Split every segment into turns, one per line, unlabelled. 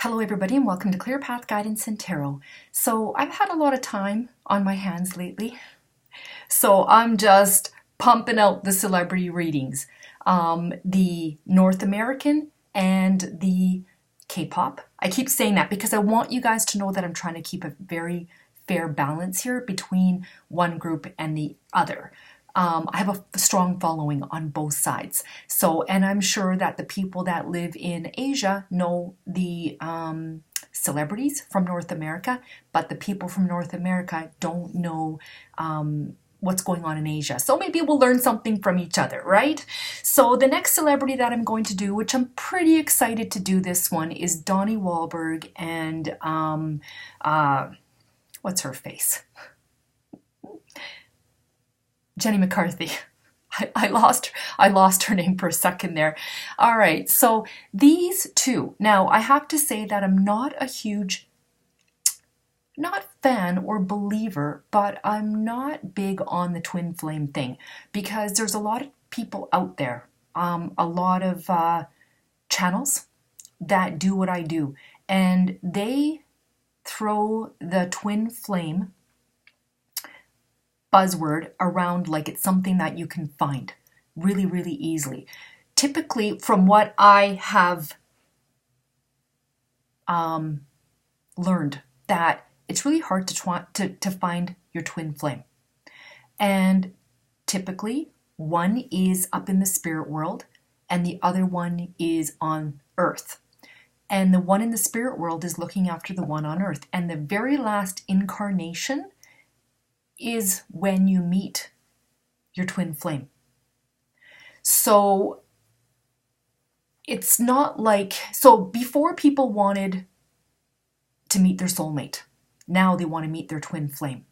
Hello everybody and welcome to Clear Path Guidance and Tarot. So I've had a lot of time on my hands lately, so I'm just pumping out the celebrity readings. The North American and the K-pop. I keep saying that because I want you guys to know that I'm trying to keep a very fair balance here between one group and the other. I have a strong following on both sides. So, and I'm sure that the people that live in Asia know the celebrities from North America, but the people from North America don't know what's going on in Asia. So maybe we'll learn something from each other, right? So the next celebrity that I'm going to do, which I'm pretty excited to do this one, is Donnie Wahlberg and what's her face? Jenny McCarthy. I lost her name for a second there. All right, so these two. Now, I have to say that I'm not a huge, not fan or believer, but I'm not big on the twin flame thing because there's a lot of people out there, a lot of channels that do what I do, and they throw the twin flame buzzword around like it's something that you can find really, really easily. Typically, from what I have learned, that it's really hard to find your twin flame. And typically, one is up in the spirit world and the other one is on earth. And the one in the spirit world is looking after the one on earth. And the very last incarnation is when you meet your twin flame. So it's not like, so before people wanted to meet their soulmate, now they want to meet their twin flame.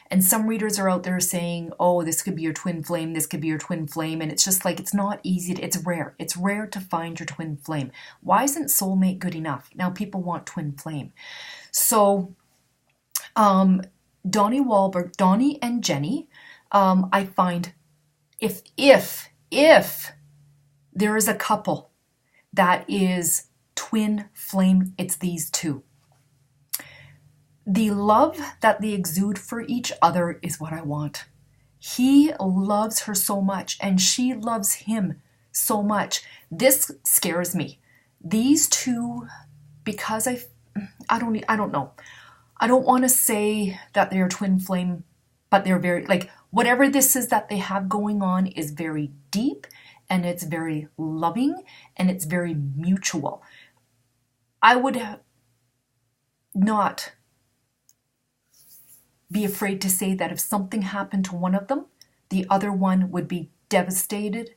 And some readers are out there saying, oh, this could be your twin flame, this could be your twin flame. And it's just like, it's not easy, it's rare. It's rare to find your twin flame. Why isn't soulmate good enough? Now people want twin flame. So, Donnie Wahlberg, Donnie and Jenny, I find if there is a couple that is twin flame, it's these two. The love that they exude for each other is what I want. He loves her so much and she loves him so much. This scares me. These two, because I don't know. I don't want to say that they're twin flame, but they're very, like, whatever this is that they have going on is very deep and it's very loving and it's very mutual. I would not be afraid to say that if something happened to one of them, the other one would be devastated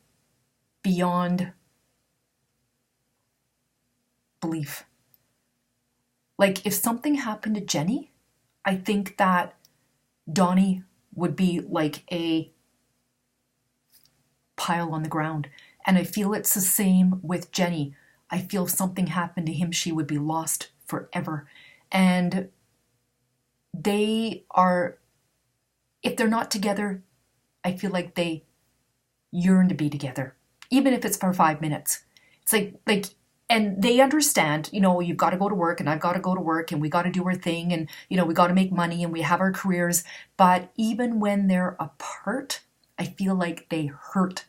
beyond belief. Like, if something happened to Jenny, I think that Donnie would be like a pile on the ground. And I feel it's the same with Jenny. I feel if something happened to him, she would be lost forever. And they are, if they're not together, I feel like they yearn to be together, even if it's for 5 minutes. It's like, and they understand, you know, you've got to go to work and I've got to go to work and we got to do our thing and, you know, we got to make money and we have our careers. But even when they're apart, I feel like they hurt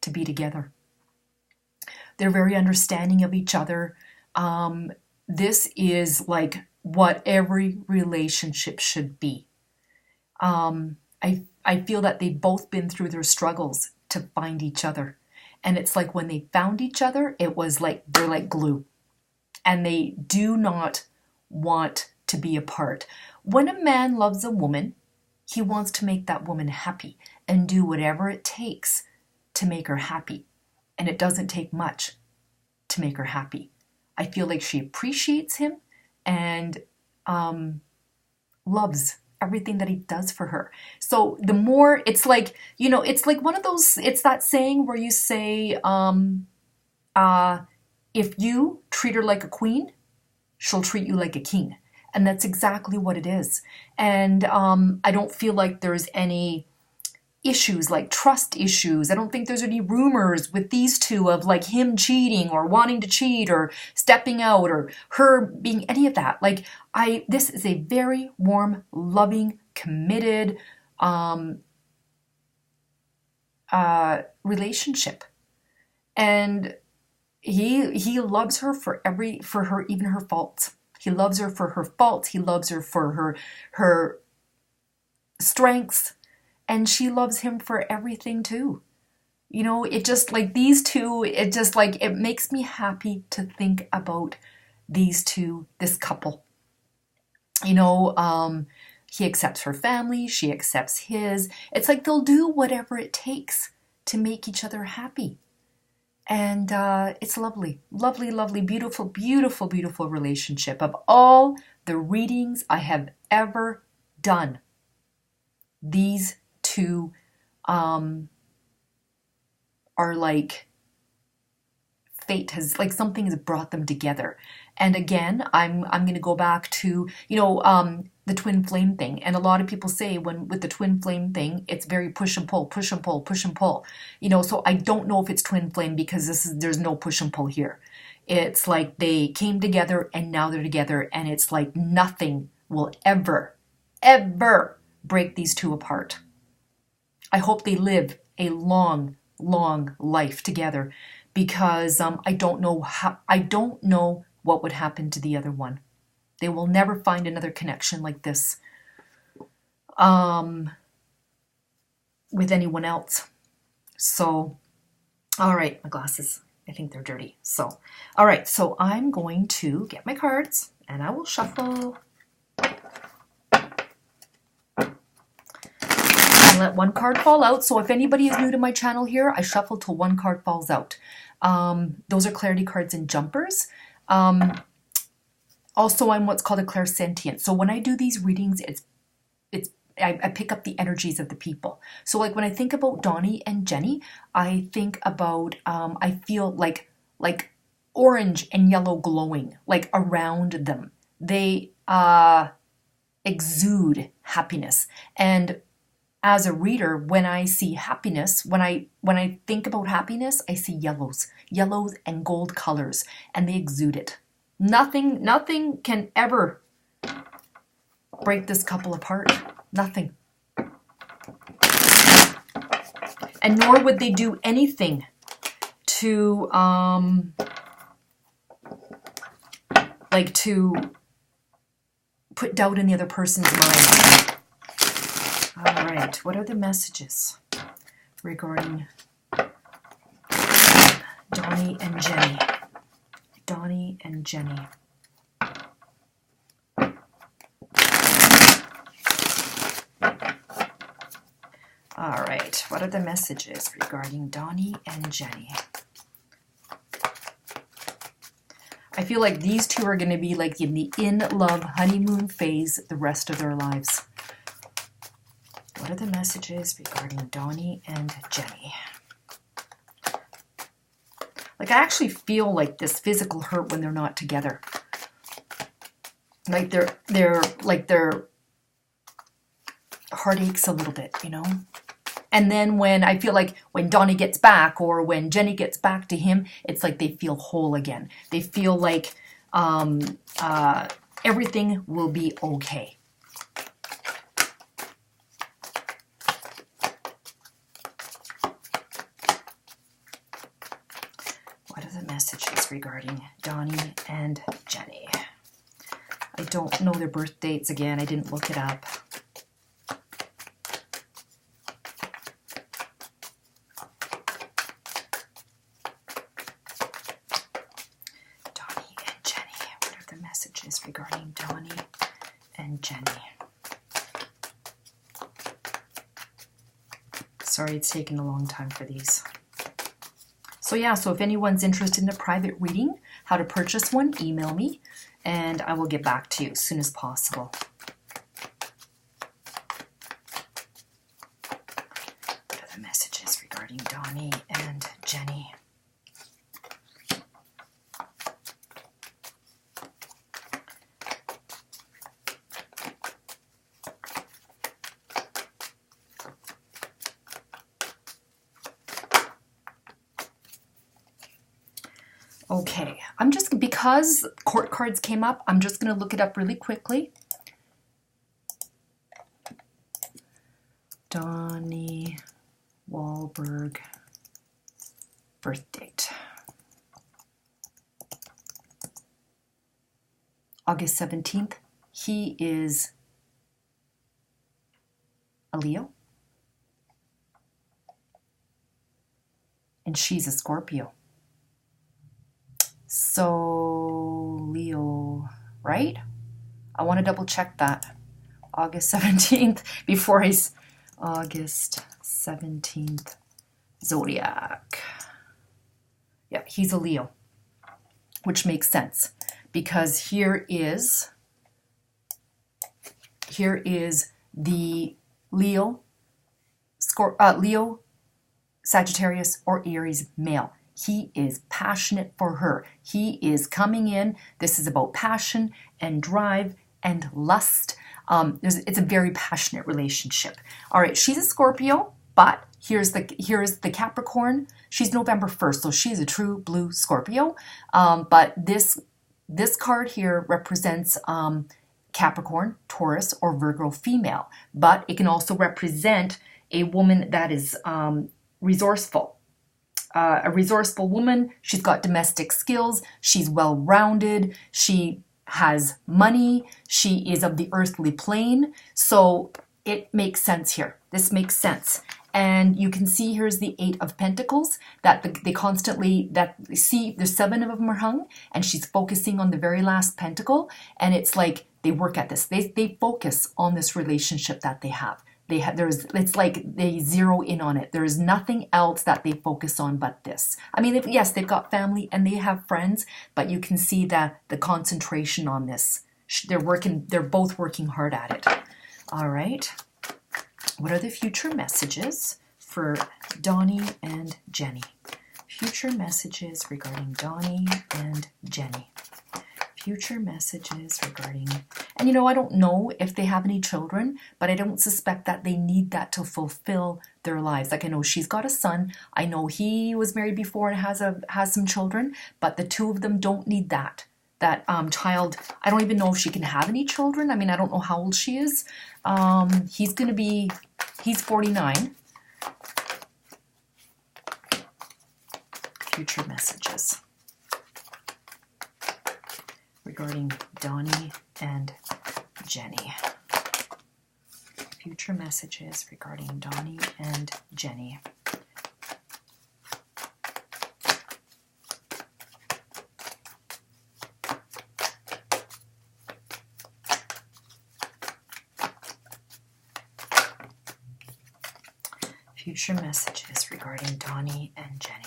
to be together. They're very understanding of each other. This is like what every relationship should be. I feel that they've both been through their struggles to find each other. And it's like when they found each other, it was like they're like glue. And they do not want to be apart. When a man loves a woman, he wants to make that woman happy and do whatever it takes to make her happy. And it doesn't take much to make her happy. I feel like she appreciates him and loves everything that he does for her. So the more, it's like, you know, it's like one of those, it's that saying where you say, if you treat her like a queen, she'll treat you like a king. And that's exactly what it is. And I don't feel like there's any issues, like trust issues. I don't think there's any rumors with these two of like him cheating or wanting to cheat or stepping out or her being any of that. Like this is a very warm, loving, committed relationship. And he loves her for her, even her faults. He loves her for her faults. He loves her for her strengths. And she loves him for everything too. You know, it just like these two, it just like, it makes me happy to think about these two, this couple. You know, he accepts her family, she accepts his. It's like they'll do whatever it takes to make each other happy. And it's lovely, lovely, lovely, beautiful, beautiful, beautiful relationship. Of all the readings I have ever done, these two are like fate has, like something has brought them together. And again, I'm going to go back to, you know, the twin flame thing. And a lot of people say with the twin flame thing, it's very push and pull, push and pull, push and pull. You know, so I don't know if it's twin flame because there's no push and pull here. It's like they came together and now they're together, and it's like nothing will ever, ever break these two apart. I hope they live a long, long life together, because I don't know what would happen to the other one. They will never find another connection like this with anyone else. So, all right, my glasses, I think they're dirty. So, all right, so I'm going to get my cards and I will shuffle and let one card fall out. So if anybody is new to my channel here, I shuffle till one card falls out. Those are clarity cards and jumpers. Also, I'm what's called a clairsentient. So when I do these readings, I pick up the energies of the people. So like when I think about Donnie and Jenny, I think about, I feel like orange and yellow glowing, like around them. They exude happiness. And as a reader, when I see happiness, when I think about happiness, I see yellows and gold colors, and they exude it. Nothing can ever break this couple apart. Nothing. And nor would they do anything to to put doubt in the other person's mind. All right, what are the messages regarding Donnie and Jenny? Donnie and Jenny. All right, what are the messages regarding Donnie and Jenny? I feel like these two are going to be like in the in-love honeymoon phase the rest of their lives. What are the messages regarding Donnie and Jenny? Like I actually feel like this physical hurt when they're not together. Like their heart aches a little bit, you know? And then when I feel like when Donnie gets back or when Jenny gets back to him, it's like they feel whole again. They feel like everything will be okay. What are the messages regarding Donnie and Jenny? I don't know their birth dates again. I didn't look it up. Regarding Donnie and Jenny. Sorry, it's taken a long time for these. So yeah, so if anyone's interested in a private reading, how to purchase one, email me and I will get back to you as soon as possible. What are the messages regarding Donnie and Jenny? Okay, because court cards came up, I'm just going to look it up really quickly. Donnie Wahlberg birth date. August 17th. He is a Leo. And she's a Scorpio. So, Leo, right? I want to double check that. August 17th before August 17th zodiac. Yeah, he's a Leo, which makes sense because here is the Leo, Leo, Sagittarius, or Aries male. He is passionate for her. He is coming in. This is about passion and drive and lust. It's a very passionate relationship. All right, she's a Scorpio, but here's the Capricorn. She's November 1st, so she's a true blue Scorpio. But this card here represents Capricorn, Taurus, or Virgo female. But it can also represent a woman that is resourceful. A resourceful woman. She's got domestic skills. She's well-rounded. She has money. She is of the earthly plane. So it makes sense here. This makes sense. And you can see here's the 8 of Pentacles that see there's 7 of them are hung, and she's focusing on the very last pentacle. And it's like they work at this. They focus on this relationship that they have. It's like they zero in on it. There is nothing else that they focus on but this. I mean, yes, they've got family and they have friends, but you can see that the concentration on this. They're both working hard at it. All right. What are the future messages for Donnie and Jenny? Future messages regarding Donnie and Jenny. Future messages regarding, and I don't know if they have any children, but I don't suspect that they need that to fulfill their lives. Like I know she's got a son. I know he was married before and has some children, but the two of them don't need that. That child, I don't even know if she can have any children. I mean, I don't know how old she is. He's 49. Future messages regarding Donnie and Jenny. Future messages regarding Donnie and Jenny. Future messages regarding Donnie and Jenny.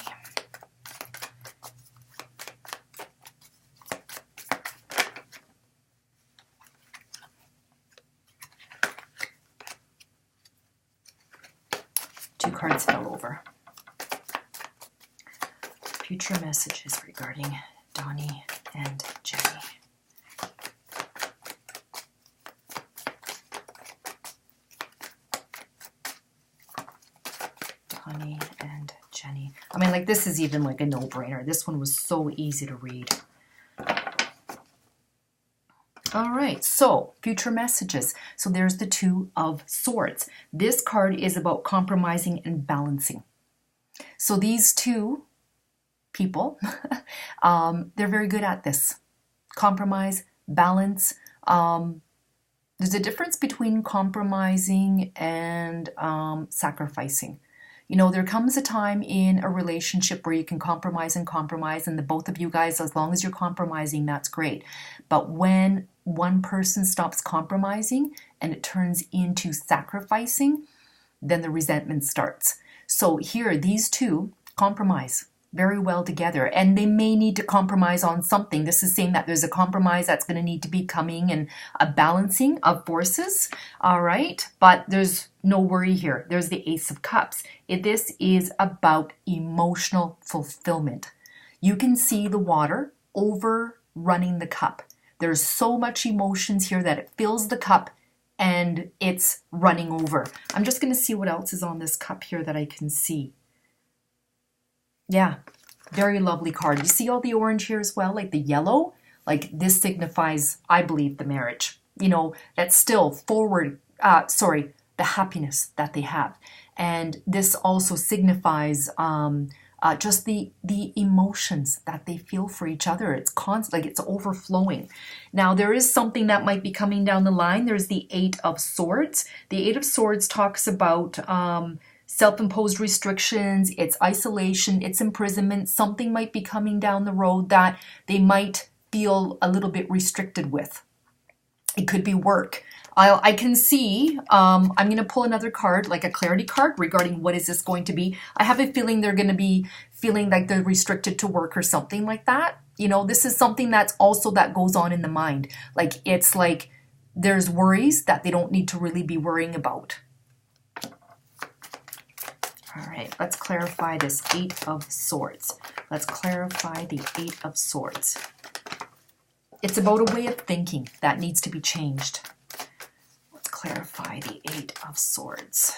Two cards fell over. Future messages regarding Donnie and Jenny. Donnie and Jenny. I mean, like, this is even like a no-brainer. This one was so easy to read. All right, so future messages. So there's the 2 of Swords. This card is about compromising and balancing. So these two people, they're very good at this. Compromise, balance. There's a difference between compromising and sacrificing. There comes a time in a relationship where you can compromise, and the both of you guys, as long as you're compromising, that's great. But when one person stops compromising and it turns into sacrificing, then the resentment starts. So here, these two compromise very well together, and they may need to compromise on something. This is saying that there's a compromise that's going to need to be coming, and a balancing of forces. All right, but there's no worry here. There's the Ace of Cups. This is about emotional fulfillment. You can see the water overrunning the cup. There's so much emotions here that it fills the cup and it's running over. I'm just going to see what else is on this cup here that I can see. Yeah, Very lovely card. You see all the orange here as well, like the yellow? Like this signifies, I believe, the marriage. You know, that's still forward, the happiness that they have. And this also signifies just the emotions that they feel for each other. It's constant, like it's overflowing. Now there is something that might be coming down the line. There's the Eight of Swords. The Eight of Swords talks about self-imposed restrictions, it's isolation, it's imprisonment. Something might be coming down the road that they might feel a little bit restricted with. It could be work. I can see, I'm going to pull another card, like a clarity card regarding what is this going to be. I have a feeling they're going to be feeling like they're restricted to work or something like that. You know, this is something that's also that goes on in the mind. Like, it's like there's worries that they don't need to really be worrying about. All right, let's clarify this Eight of Swords. Let's clarify the Eight of Swords. It's about a way of thinking that needs to be changed. Let's clarify the Eight of Swords.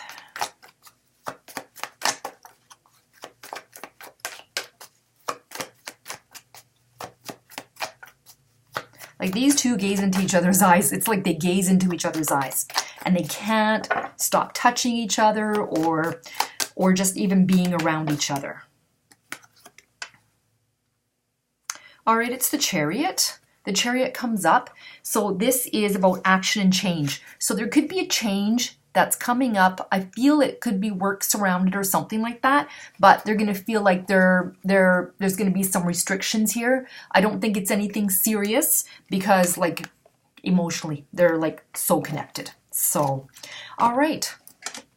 Like these two gaze into each other's eyes. It's like they gaze into each other's eyes and they can't stop touching each other or just even being around each other. All right, it's the Chariot. The Chariot comes up. So this is about action and change. So there could be a change that's coming up. I feel it could be work surrounded or something like that, but they're going to feel like there's going to be some restrictions here. I don't think it's anything serious because like emotionally, they're like so connected. So, all right.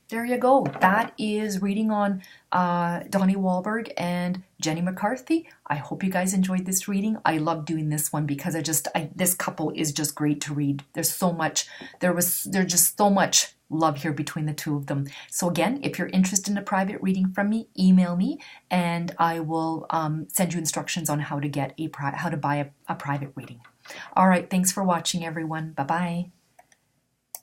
There you go. That is reading on Donnie Wahlberg and Jenny McCarthy. I hope you guys enjoyed this reading. I love doing this one because this couple is just great to read. There's just so much love here between the two of them. So again, if you're interested in a private reading from me, email me and I will send you instructions on how to buy a private reading. All right. Thanks for watching, everyone. Bye-bye.